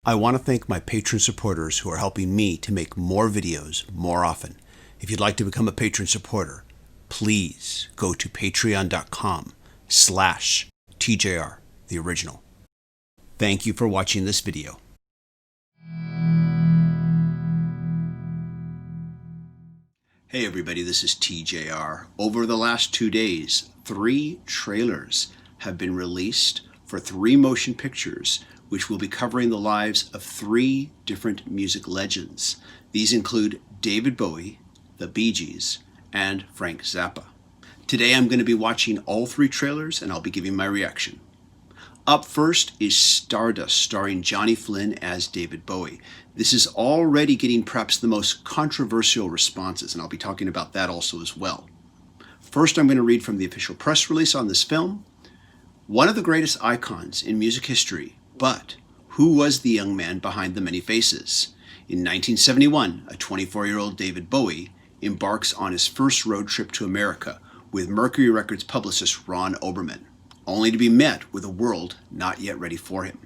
I want to thank my patron supporters who are helping me to make more videos more often. If you'd like to become a patron supporter, please go to patreon.com/TJR, the original. Thank you for watching this video. Hey everybody, this is TJR. Over the last 2 days, 3 trailers have been released for 3 motion pictures which will be covering the lives of 3 different music legends. These include David Bowie, the Bee Gees, and Frank Zappa. Today I'm going to be watching all 3 trailers and I'll be giving my reaction. Up first is Stardust, starring Johnny Flynn as David Bowie. This is already getting perhaps the most controversial responses, and I'll be talking about that also as well. First, I'm going to read from the official press release on this film. One of the greatest icons in music history, but who was the young man behind the many faces? In 1971, a 24-year-old David Bowie embarks on his first road trip to America with Mercury Records publicist Ron Oberman, only to be met with a world not yet ready for him.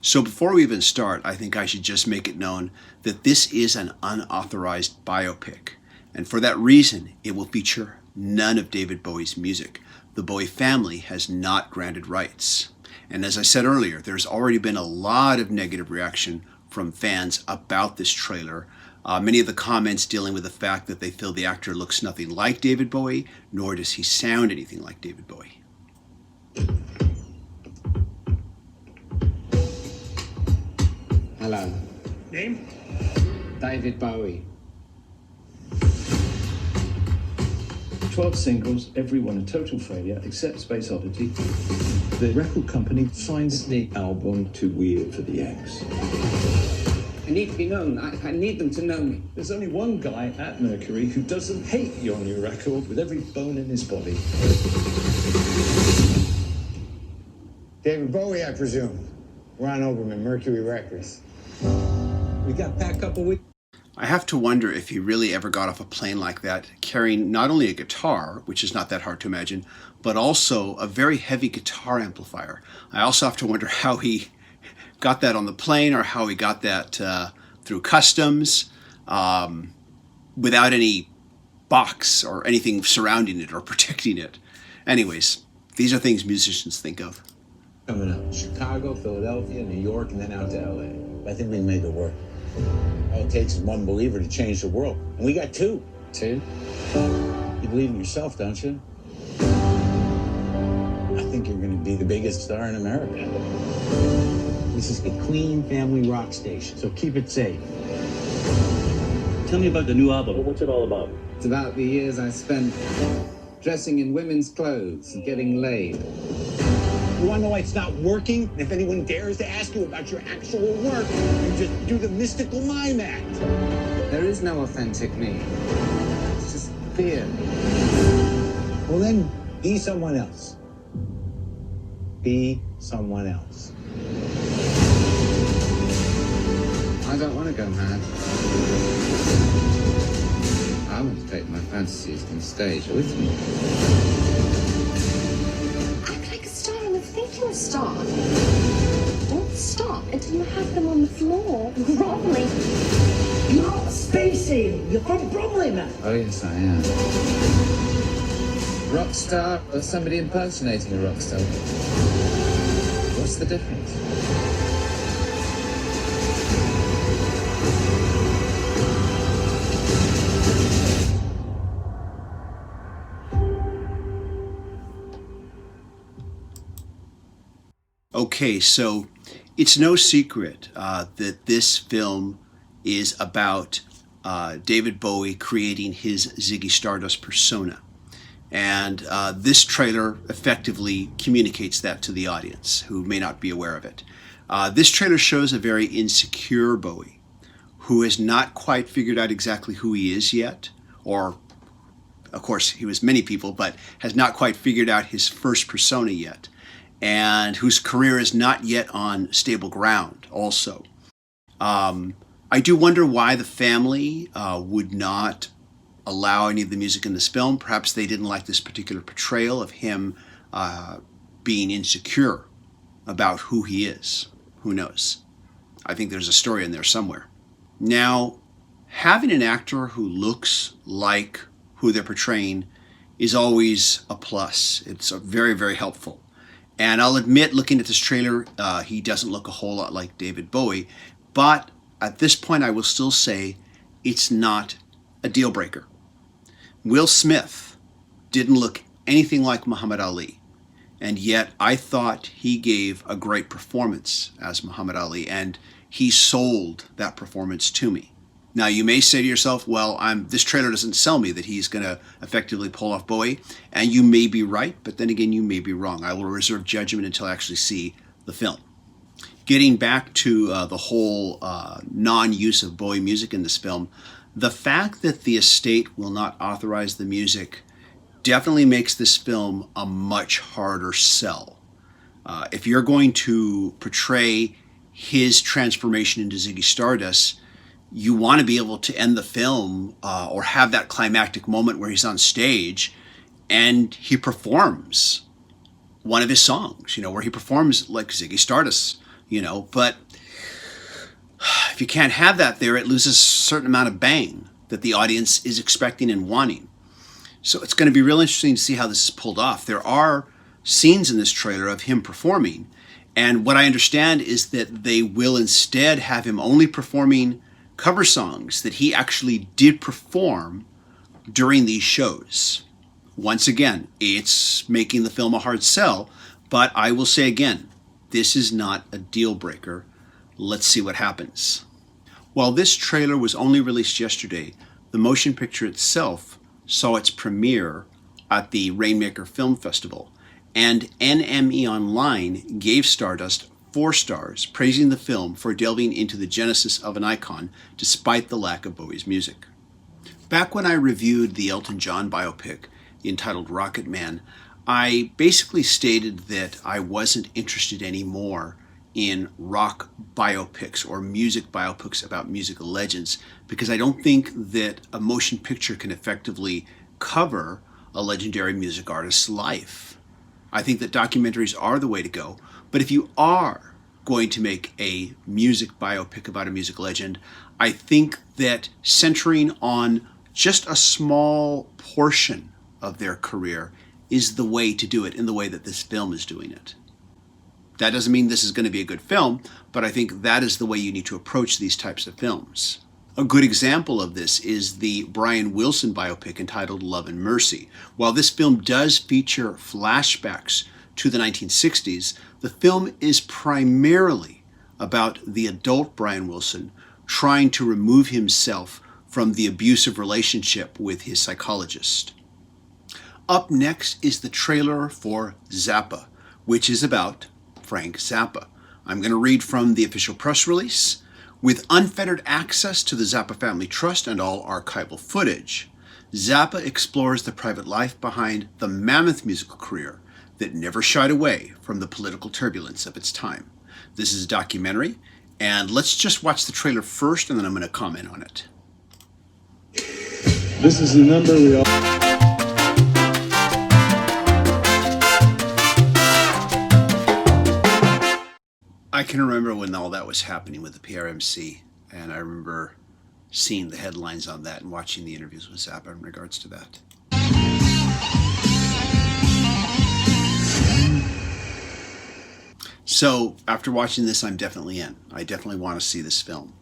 So before we even start, I think I should just make it known that this is an unauthorized biopic, and for that reason, it will feature none of David Bowie's music. The Bowie family has not granted rights. And as I said earlier, there's already been a lot of negative reaction from fans about this trailer. Many of the comments dealing with the fact that they feel the actor looks nothing like David Bowie, nor does he sound anything like David Bowie. Hello. Name? David Bowie. 12 singles, every one a total failure, except Space Oddity. The record company finds the album too weird for the X. I need to be known. I need them to know me. There's only one guy at Mercury who doesn't hate your new record with every bone in his body. David Bowie, I presume. Ron Oberman, Mercury Records. We got back a couple weeks. I have to wonder if he really ever got off a plane like that, carrying not only a guitar, which is not that hard to imagine, but also a very heavy guitar amplifier. I also have to wonder how he got that on the plane, or how he got that through customs, without any box or anything surrounding it or protecting it. Anyways, these are things musicians think of. Coming up, Chicago, Philadelphia, New York, and then out to LA. I think we make it work. All it takes is one believer to change the world. And we got 2. 2? You believe in yourself, don't you? I think you're going to be the biggest star in America. This is a clean family rock station, so keep it safe. Tell me about the new album. What's it all about? It's about the years I spent dressing in women's clothes and getting laid. You want to know why it's not working? And if anyone dares to ask you about your actual work, you just do the mystical mime act. There is no authentic me. It's just fear. Well, then, be someone else. Be someone else. I don't want to go mad. I want to take my fantasies on stage with me. Think you're a star. Don't stop until you have them on the floor, groveling. You're not a space alien. You're from Bromley, man. Oh, yes, I am. Rock star or somebody impersonating a rock star? What's the difference? Okay, so it's no secret that this film is about David Bowie creating his Ziggy Stardust persona. And this trailer effectively communicates that to the audience who may not be aware of it. This trailer shows a very insecure Bowie who has not quite figured out exactly who he is yet, or of course he was many people, but has not quite figured out his first persona yet, and whose career is not yet on stable ground also. I do wonder why the family would not allow any of the music in this film. Perhaps they didn't like this particular portrayal of him being insecure about who he is. Who knows? I think there's a story in there somewhere. Now, having an actor who looks like who they're portraying is always a plus. It's very, very helpful. And I'll admit, looking at this trailer, he doesn't look a whole lot like David Bowie. But at this point, I will still say it's not a deal breaker. Will Smith didn't look anything like Muhammad Ali. And yet I thought he gave a great performance as Muhammad Ali. And he sold that performance to me. Now, you may say to yourself, well, this trailer doesn't sell me that he's going to effectively pull off Bowie. And you may be right, but then again, you may be wrong. I will reserve judgment until I actually see the film. Getting back to the whole non-use of Bowie music in this film, the fact that the estate will not authorize the music definitely makes this film a much harder sell. If you're going to portray his transformation into Ziggy Stardust, you want to be able to end the film or have that climactic moment where he's on stage and he performs one of his songs, where he performs like Ziggy Stardust, but if you can't have that there, it loses a certain amount of bang that the audience is expecting and wanting. So it's going to be real interesting to see how this is pulled off. There are scenes in this trailer of him performing, and what I understand is that they will instead have him only performing cover songs that he actually did perform during these shows. Once again, it's making the film a hard sell, but I will say again, this is not a deal breaker. Let's see what happens. While this trailer was only released yesterday, the motion picture itself saw its premiere at the Rainmaker Film Festival, and NME Online gave Stardust 4 stars, praising the film for delving into the genesis of an icon despite the lack of Bowie's music. Back when I reviewed the Elton John biopic entitled Rocket Man, I basically stated that I wasn't interested anymore in rock biopics or music biopics about musical legends because I don't think that a motion picture can effectively cover a legendary music artist's life. I think that documentaries are the way to go. But if you are going to make a music biopic about a music legend, I think that centering on just a small portion of their career is the way to do it in the way that this film is doing it. That doesn't mean this is going to be a good film, but I think that is the way you need to approach these types of films. A good example of this is the Brian Wilson biopic entitled Love and Mercy. While this film does feature flashbacks to the 1960s, the film is primarily about the adult Brian Wilson trying to remove himself from the abusive relationship with his psychologist. Up next is the trailer for Zappa, which is about Frank Zappa. I'm going to read from the official press release. With unfettered access to the Zappa Family Trust and all archival footage, Zappa explores the private life behind the mammoth musical career that never shied away from the political turbulence of its time. This is a documentary, and let's just watch the trailer first, and then I'm going to comment on it. This is the number we all... I can remember when all that was happening with the PRMC, and I remember seeing the headlines on that and watching the interviews with Zappa in regards to that. So after watching this, I'm definitely in. I definitely want to see this film.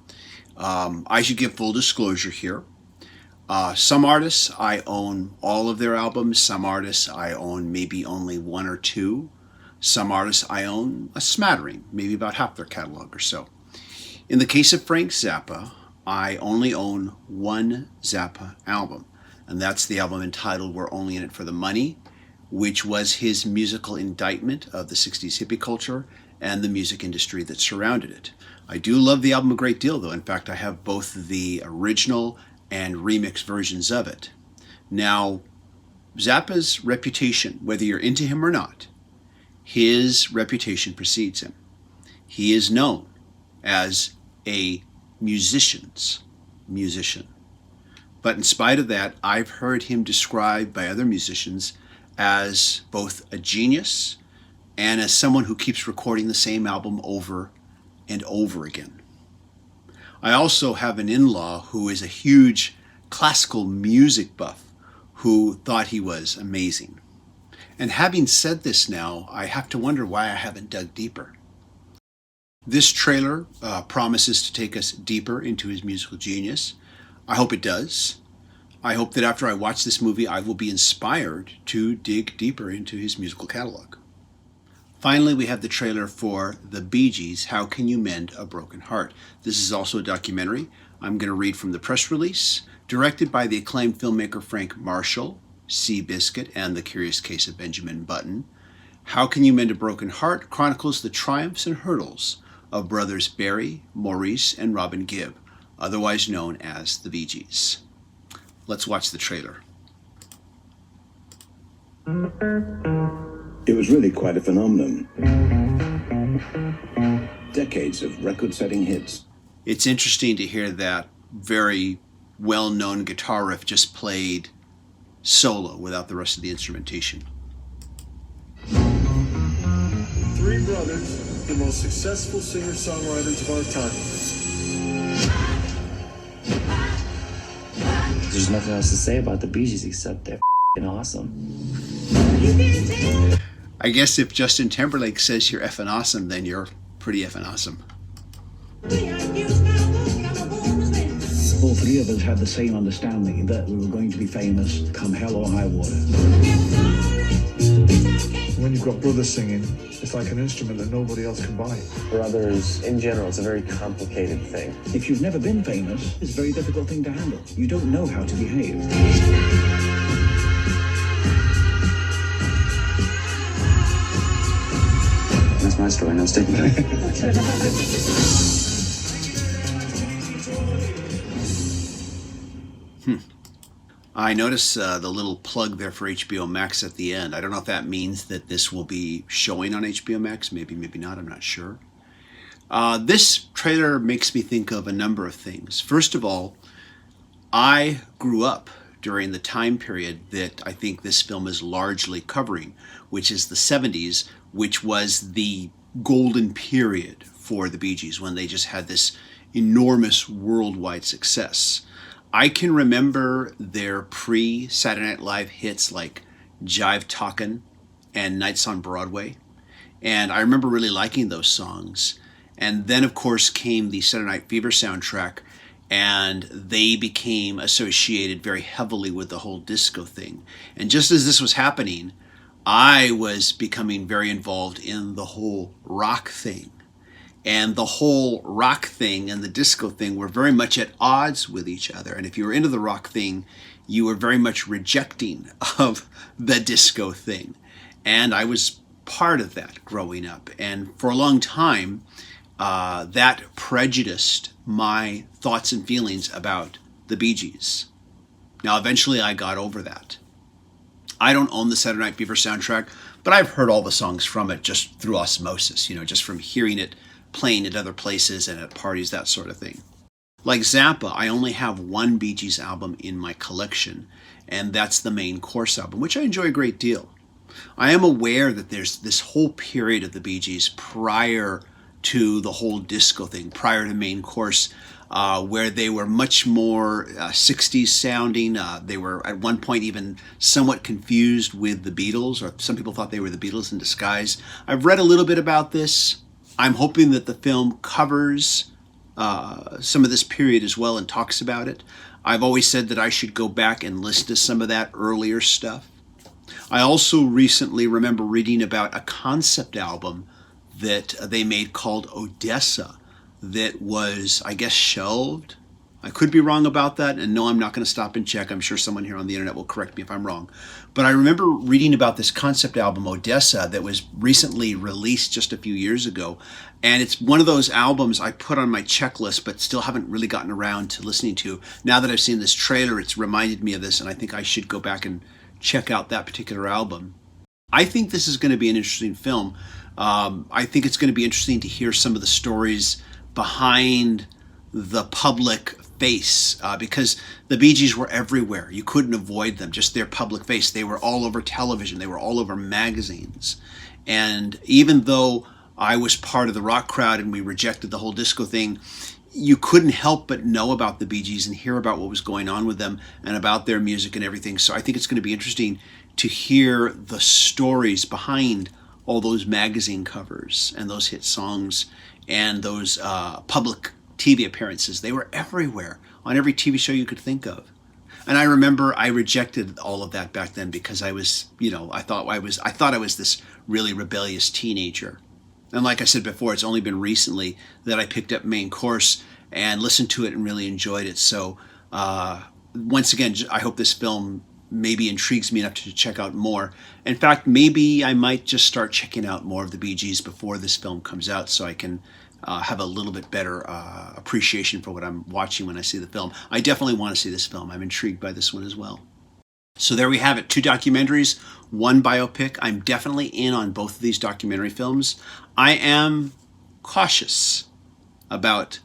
I should give full disclosure here. Some artists, I own all of their albums. Some artists, I own maybe only 1 or 2. Some artists, I own a smattering, maybe about half their catalog or so. In the case of Frank Zappa, I only own 1 Zappa album, and that's the album entitled We're Only in It for the Money, which was his musical indictment of the 60s hippie culture and the music industry that surrounded it. I do love the album a great deal, though. In fact, I have both the original and remix versions of it. Now, Zappa's reputation, whether you're into him or not, his reputation precedes him. He is known as a musician's musician. But in spite of that, I've heard him described by other musicians as both a genius and as someone who keeps recording the same album over and over again. I also have an in-law who is a huge classical music buff who thought he was amazing. And having said this now, I have to wonder why I haven't dug deeper. This trailer promises to take us deeper into his musical genius. I hope it does. I hope that after I watch this movie, I will be inspired to dig deeper into his musical catalog. Finally, we have the trailer for The Bee Gees, How Can You Mend a Broken Heart? This is also a documentary. I'm going to read from the press release. Directed by the acclaimed filmmaker Frank Marshall, Seabiscuit, and The Curious Case of Benjamin Button, How Can You Mend a Broken Heart chronicles the triumphs and hurdles of brothers Barry, Maurice, and Robin Gibb, otherwise known as the Bee Gees. Let's watch the trailer. It was really quite a phenomenon. Decades of record-setting hits. It's interesting to hear that very well-known guitar riff just played solo without the rest of the instrumentation. Three brothers, the most successful singer-songwriters of our time. There's nothing else to say about the Bee Gees except they're f***ing awesome. I guess if Justin Timberlake says you're effing awesome, then you're pretty effing awesome. All three of us had the same understanding that we were going to be famous come hell or high water. When you've got brothers singing, it's like an instrument that nobody else can buy. Brothers, in general, it's a very complicated thing. If you've never been famous, it's a very difficult thing to handle. You don't know how to behave. That's my story, no sticking to it. I notice the little plug there for HBO Max at the end. I don't know if that means that this will be showing on HBO Max. Maybe, maybe not. I'm not sure. This trailer makes me think of a number of things. First of all, I grew up during the time period that I think this film is largely covering, which is the 70s, which was the golden period for the Bee Gees when they just had this enormous worldwide success. I can remember their pre-Saturday Night Live hits like Jive Talkin' and Nights on Broadway. And I remember really liking those songs. And then, of course, came the Saturday Night Fever soundtrack, and they became associated very heavily with the whole disco thing. And just as this was happening, I was becoming very involved in the whole rock thing. And the whole rock thing and the disco thing were very much at odds with each other. And if you were into the rock thing, you were very much rejecting of the disco thing. And I was part of that growing up. And for a long time, that prejudiced my thoughts and feelings about the Bee Gees. Now, eventually I got over that. I don't own the Saturday Night Fever soundtrack, but I've heard all the songs from it just through osmosis, just from hearing it playing at other places and at parties, that sort of thing. Like Zappa, I only have one Bee Gees album in my collection, and that's the Main Course album, which I enjoy a great deal. I am aware that there's this whole period of the Bee Gees prior to the whole disco thing, prior to Main Course, where they were much more 60s sounding. They were at one point even somewhat confused with the Beatles, or some people thought they were the Beatles in disguise. I've read a little bit about this. I'm hoping that the film covers some of this period as well and talks about it. I've always said that I should go back and listen to some of that earlier stuff. I also recently remember reading about a concept album that they made called Odessa that was, I guess, shelved. I could be wrong about that, and no, I'm not going to stop and check. I'm sure someone here on the internet will correct me if I'm wrong. But I remember reading about this concept album, Odessa, that was recently released just a few years ago. And it's one of those albums I put on my checklist, but still haven't really gotten around to listening to. Now that I've seen this trailer, it's reminded me of this, and I think I should go back and check out that particular album. I think this is going to be an interesting film. I think it's going to be interesting to hear some of the stories behind the public face, because the Bee Gees were everywhere. You couldn't avoid them, just their public face. They were all over television. They were all over magazines. And even though I was part of the rock crowd and we rejected the whole disco thing, you couldn't help but know about the Bee Gees and hear about what was going on with them and about their music and everything. So I think it's going to be interesting to hear the stories behind all those magazine covers and those hit songs and those public TV appearances. They were everywhere on every TV show you could think of. And I remember I rejected all of that back then because I was, I thought I was this really rebellious teenager. And like I said before, it's only been recently that I picked up Main Course and listened to it and really enjoyed it. So once again, I hope this film maybe intrigues me enough to check out more. In fact, maybe I might just start checking out more of the Bee Gees before this film comes out so I can have a little bit better appreciation for what I'm watching when I see the film. I definitely want to see this film. I'm intrigued by this one as well. So there we have it. 2 documentaries, 1 biopic. I'm definitely in on both of these documentary films. I am cautious about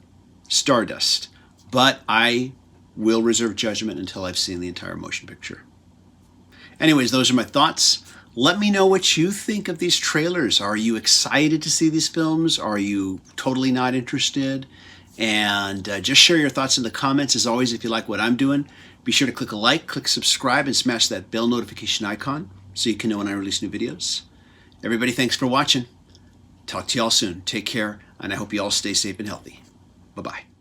Stardust, but I will reserve judgment until I've seen the entire motion picture. Anyways, those are my thoughts. Let me know what you think of these trailers. Are you excited to see these films? Are you totally not interested? And just share your thoughts in the comments. As always, if you like what I'm doing, be sure to click a like, click subscribe, and smash that bell notification icon so you can know when I release new videos. Everybody, thanks for watching. Talk to you all soon. Take care, and I hope you all stay safe and healthy. Bye-bye.